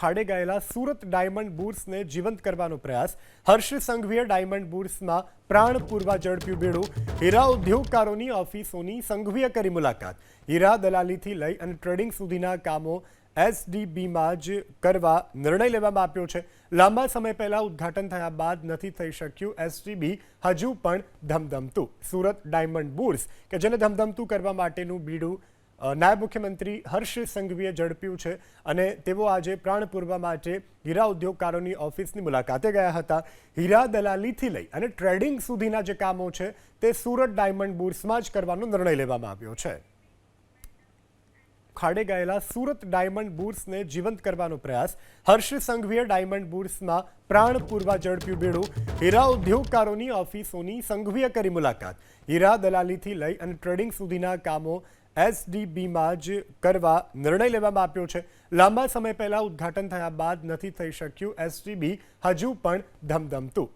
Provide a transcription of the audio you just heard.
ખાડે ગયેલા સુરત ડાયમંડ બુર્સને જીવંત કરવાનો પ્રયાસ। હર્ષ સંઘવીએ ડાયમંડ બુર્સમાં પ્રાણ પૂરવા ઝડપ્યું બેડું। હીરા ઉદ્યોગકારોની ઓફિસોની સંઘવીએ કરી મુલાકાત। હીરા દલાલીથી લઈ અને ટ્રેડિંગ સુધીના કામો એસડીબીમાં જ કરવા નિર્ણય લેવામાં આવ્યો છે। લાંબા સમય પહેલા ઉદ્ઘાટન થયા બાદ નથી થઈ શક્યું એસડીબી હજુ પણ ધમધમતું। સુરત ડાયમંડ બુર્સ કે જેને ધમધમતું કરવા માટેનું બીડું નાયબ મુખ્યમંત્રી હર્ષ સંઘવીએ ઝડપ્યું છે અને તેઓ આજે પ્રાણ પૂરવા માટે હીરા ઉદ્યોગકારોની ઓફિસની મુલાકાતે ગયા હતા। હીરા દલાલીથી લઈ અને ટ્રેડિંગ સુધીના જે કામો છે તે સુરત ડાયમંડ બુર્સમાં જ કરવાનો નિર્ણય લેવામાં આવ્યો છે। ખાડે ગયેલા સુરત ડાયમંડ બુર્સને જીવંત કરવાનો પ્રયાસ। હર્ષ સંઘવીએ ડાયમંડ બુર્સમાં પ્રાણ પૂરવા ઝડપ્યું બેડું। હીરા ઉદ્યોગકારોની ઓફિસોની સંઘવીએ કરી મુલાકાત। હીરા દલાલીથી લઈ અને ટ્રેડિંગ સુધીના કામો એસડીબીમાં જ કરવા નિર્ણય લેવામાં આવ્યો છે। લાંબા સમય પહેલા ઉદ્ઘાટન થયા બાદ નથી થઈ શક્યું એસડીબી હજુ પણ ધમધમતું।